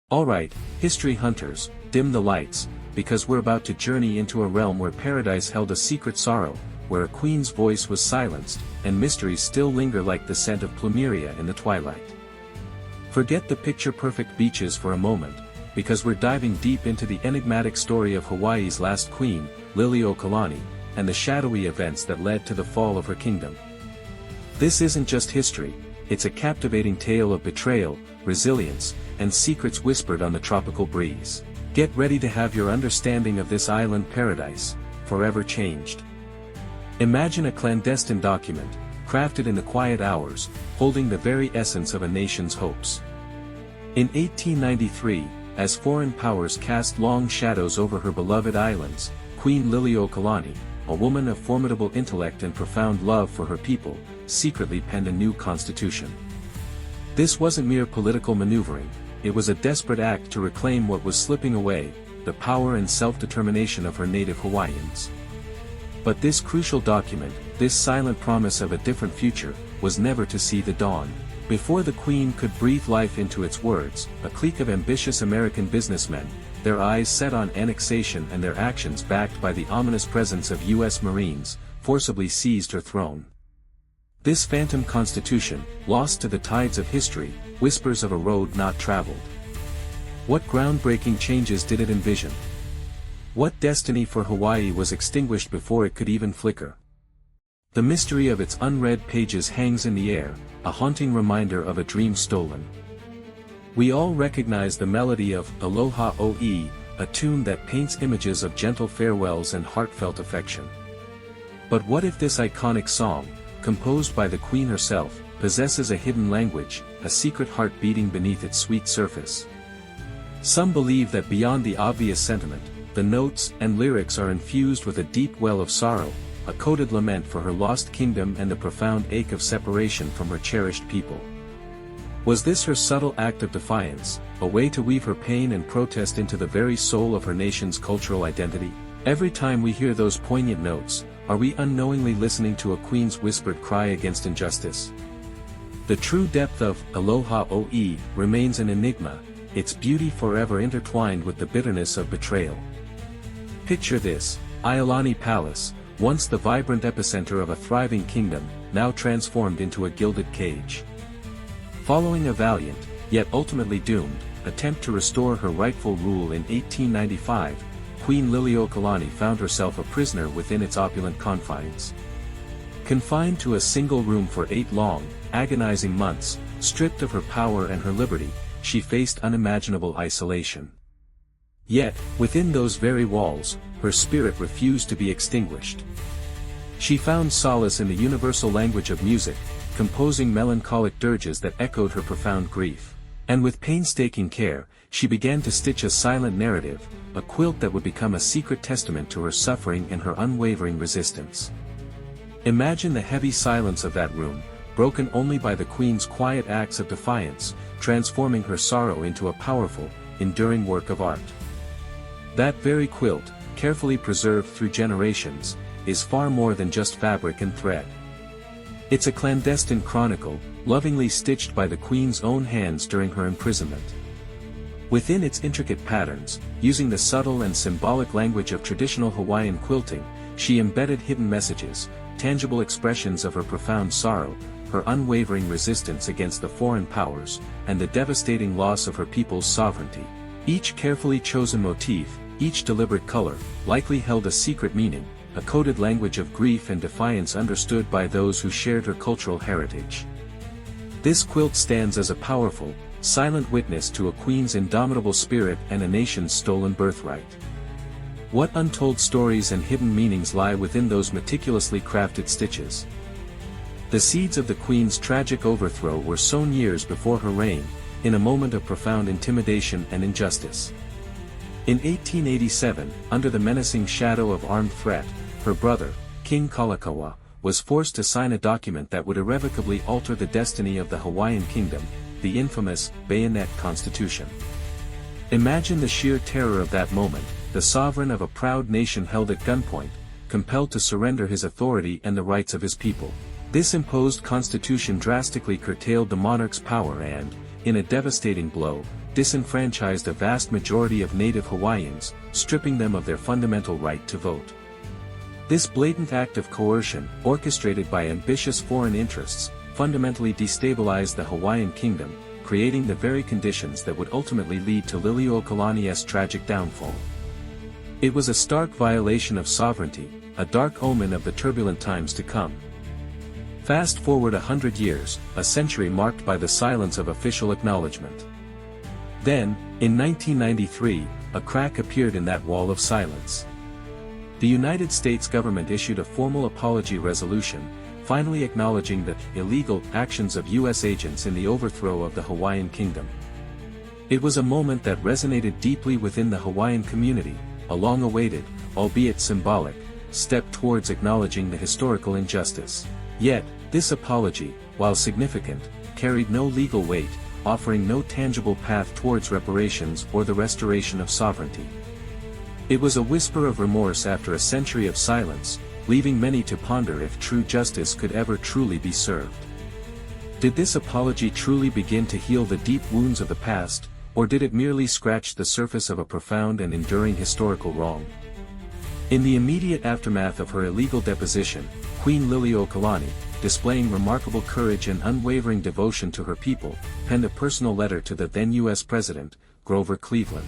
Alright, history hunters, dim the lights, because we're about to journey into a realm where paradise held a secret sorrow, where a queen's voice was silenced, and mysteries still linger like the scent of plumeria in the twilight. Forget the picture-perfect beaches for a moment, because we're diving deep into the enigmatic story of Hawaii's last queen, Liliuokalani, and the shadowy events that led to the fall of her kingdom. This isn't just history, it's a captivating tale of betrayal, resilience, and secrets whispered on the tropical breeze. Get ready to have your understanding of this island paradise forever changed. Imagine a clandestine document, crafted in the quiet hours, holding the very essence of a nation's hopes. In 1893, as foreign powers cast long shadows over her beloved islands, Queen Liliuokalani, a woman of formidable intellect and profound love for her people, secretly penned a new constitution. This wasn't mere political maneuvering, it was a desperate act to reclaim what was slipping away, the power and self-determination of her native Hawaiians. But this crucial document, this silent promise of a different future, was never to see the dawn. Before the Queen could breathe life into its words, a clique of ambitious American businessmen, their eyes set on annexation and their actions backed by the ominous presence of U.S. Marines, forcibly seized her throne. This phantom constitution, lost to the tides of history, whispers of a road not traveled. What groundbreaking changes did it envision? What destiny for Hawaii was extinguished before it could even flicker? The mystery of its unread pages hangs in the air, a haunting reminder of a dream stolen. We all recognize the melody of Aloha Oe, a tune that paints images of gentle farewells and heartfelt affection. But what if this iconic song, composed by the Queen herself, possesses a hidden language, a secret heart beating beneath its sweet surface? Some believe that beyond the obvious sentiment, the notes and lyrics are infused with a deep well of sorrow, a coded lament for her lost kingdom and the profound ache of separation from her cherished people. Was this her subtle act of defiance, a way to weave her pain and protest into the very soul of her nation's cultural identity? Every time we hear those poignant notes, are we unknowingly listening to a queen's whispered cry against injustice? The true depth of Aloha Oe remains an enigma, its beauty forever intertwined with the bitterness of betrayal. Picture this, Iolani Palace, once the vibrant epicenter of a thriving kingdom, now transformed into a gilded cage. Following a valiant, yet ultimately doomed, attempt to restore her rightful rule in 1895, Queen Liliuokalani found herself a prisoner within its opulent confines. Confined to a single room for 8 long, agonizing months, stripped of her power and her liberty, she faced unimaginable isolation. Yet, within those very walls, her spirit refused to be extinguished. She found solace in the universal language of music, composing melancholic dirges that echoed her profound grief. And with painstaking care, she began to stitch a silent narrative, a quilt that would become a secret testament to her suffering and her unwavering resistance. Imagine the heavy silence of that room, broken only by the Queen's quiet acts of defiance, transforming her sorrow into a powerful, enduring work of art. That very quilt, carefully preserved through generations, is far more than just fabric and thread. It's a clandestine chronicle, lovingly stitched by the Queen's own hands during her imprisonment. Within its intricate patterns, using the subtle and symbolic language of traditional Hawaiian quilting, she embedded hidden messages, tangible expressions of her profound sorrow, her unwavering resistance against the foreign powers, and the devastating loss of her people's sovereignty. Each carefully chosen motif, each deliberate color, likely held a secret meaning, a coded language of grief and defiance understood by those who shared her cultural heritage. This quilt stands as a powerful, silent witness to a queen's indomitable spirit and a nation's stolen birthright. What untold stories and hidden meanings lie within those meticulously crafted stitches? The seeds of the Queen's tragic overthrow were sown years before her reign, in a moment of profound intimidation and injustice. In 1887, under the menacing shadow of armed threat, her brother, King Kalakaua, was forced to sign a document that would irrevocably alter the destiny of the Hawaiian kingdom, the infamous Bayonet Constitution. Imagine the sheer terror of that moment, the sovereign of a proud nation held at gunpoint, compelled to surrender his authority and the rights of his people. This imposed constitution drastically curtailed the monarch's power and, in a devastating blow, disenfranchised a vast majority of native Hawaiians, stripping them of their fundamental right to vote. This blatant act of coercion, orchestrated by ambitious foreign interests, fundamentally destabilized the Hawaiian kingdom, creating the very conditions that would ultimately lead to Liliuokalani's tragic downfall. It was a stark violation of sovereignty, a dark omen of the turbulent times to come. Fast forward 100 years, a century marked by the silence of official acknowledgement. Then, in 1993, a crack appeared in that wall of silence. The United States government issued a formal apology resolution, finally acknowledging the illegal actions of U.S. agents in the overthrow of the Hawaiian kingdom. It was a moment that resonated deeply within the Hawaiian community, a long-awaited, albeit symbolic, step towards acknowledging the historical injustice. Yet, this apology, while significant, carried no legal weight, offering no tangible path towards reparations or the restoration of sovereignty. It was a whisper of remorse after a century of silence, leaving many to ponder if true justice could ever truly be served. Did this apology truly begin to heal the deep wounds of the past, or did it merely scratch the surface of a profound and enduring historical wrong? In the immediate aftermath of her illegal deposition, Queen Liliuokalani, displaying remarkable courage and unwavering devotion to her people, penned a personal letter to the then U.S. President, Grover Cleveland.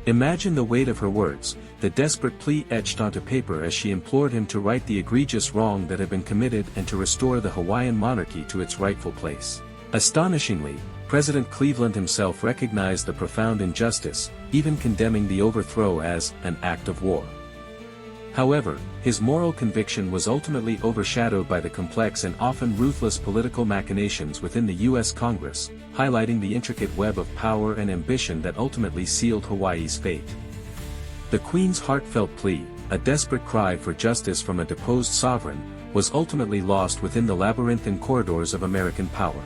Imagine the weight of her words, the desperate plea etched onto paper as she implored him to right the egregious wrong that had been committed and to restore the Hawaiian monarchy to its rightful place. Astonishingly, President Cleveland himself recognized the profound injustice, even condemning the overthrow as an act of war. However, his moral conviction was ultimately overshadowed by the complex and often ruthless political machinations within the U.S. Congress, highlighting the intricate web of power and ambition that ultimately sealed Hawaii's fate. The Queen's heartfelt plea, a desperate cry for justice from a deposed sovereign, was ultimately lost within the labyrinthine corridors of American power.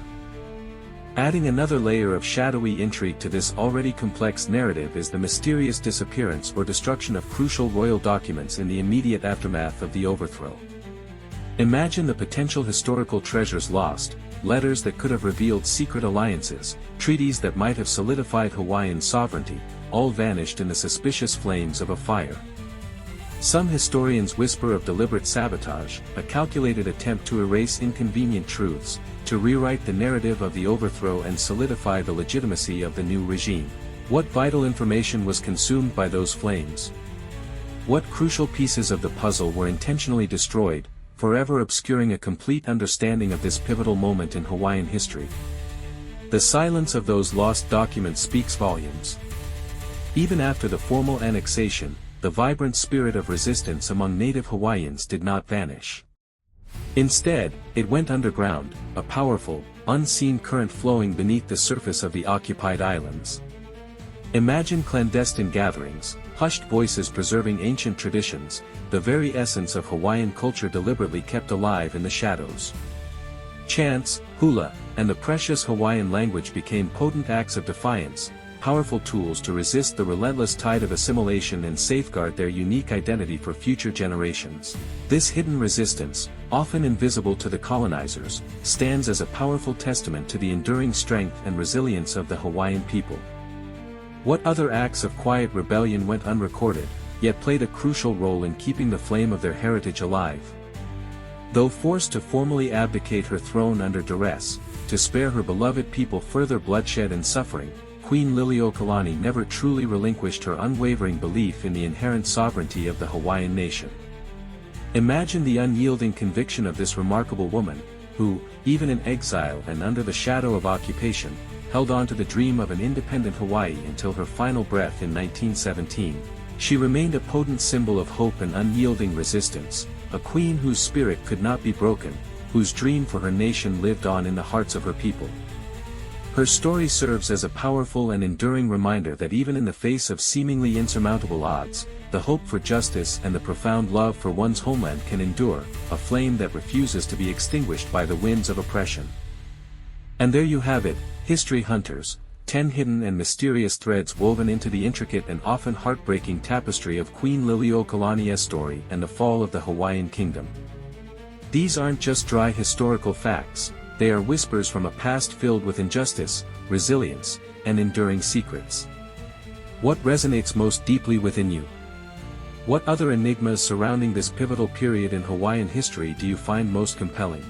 Adding another layer of shadowy intrigue to this already complex narrative is the mysterious disappearance or destruction of crucial royal documents in the immediate aftermath of the overthrow. Imagine the potential historical treasures lost, letters that could have revealed secret alliances, treaties that might have solidified Hawaiian sovereignty, all vanished in the suspicious flames of a fire. Some historians whisper of deliberate sabotage, a calculated attempt to erase inconvenient truths, to rewrite the narrative of the overthrow and solidify the legitimacy of the new regime. What vital information was consumed by those flames? What crucial pieces of the puzzle were intentionally destroyed, forever obscuring a complete understanding of this pivotal moment in Hawaiian history? The silence of those lost documents speaks volumes. Even after the formal annexation, the vibrant spirit of resistance among native Hawaiians did not vanish. Instead, it went underground, a powerful, unseen current flowing beneath the surface of the occupied islands. Imagine clandestine gatherings, hushed voices preserving ancient traditions, the very essence of Hawaiian culture deliberately kept alive in the shadows. Chants, hula, and the precious Hawaiian language became potent acts of defiance, powerful tools to resist the relentless tide of assimilation and safeguard their unique identity for future generations. This hidden resistance, often invisible to the colonizers, stands as a powerful testament to the enduring strength and resilience of the Hawaiian people. What other acts of quiet rebellion went unrecorded, yet played a crucial role in keeping the flame of their heritage alive? Though forced to formally abdicate her throne under duress, to spare her beloved people further bloodshed and suffering, Queen Liliuokalani never truly relinquished her unwavering belief in the inherent sovereignty of the Hawaiian nation. Imagine the unyielding conviction of this remarkable woman, who, even in exile and under the shadow of occupation, held on to the dream of an independent Hawaii until her final breath in 1917. She remained a potent symbol of hope and unyielding resistance, a queen whose spirit could not be broken, whose dream for her nation lived on in the hearts of her people. Her story serves as a powerful and enduring reminder that even in the face of seemingly insurmountable odds, the hope for justice and the profound love for one's homeland can endure, a flame that refuses to be extinguished by the winds of oppression. And there you have it, history hunters, 10 hidden and mysterious threads woven into the intricate and often heartbreaking tapestry of Queen Liliuokalani's story and the fall of the Hawaiian kingdom. These aren't just dry historical facts. They are whispers from a past filled with injustice, resilience, and enduring secrets. What resonates most deeply within you? What other enigmas surrounding this pivotal period in Hawaiian history do you find most compelling?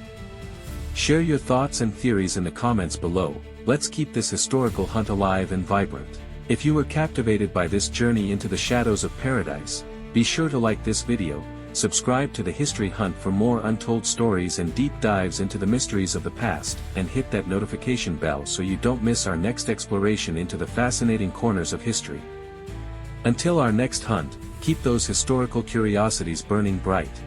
Share your thoughts and theories in the comments below. Let's keep this historical hunt alive and vibrant. If you were captivated by this journey into the shadows of paradise, be sure to like this video, subscribe to the History Hunt for more untold stories and deep dives into the mysteries of the past, and hit that notification bell so you don't miss our next exploration into the fascinating corners of history. Until our next hunt, keep those historical curiosities burning bright.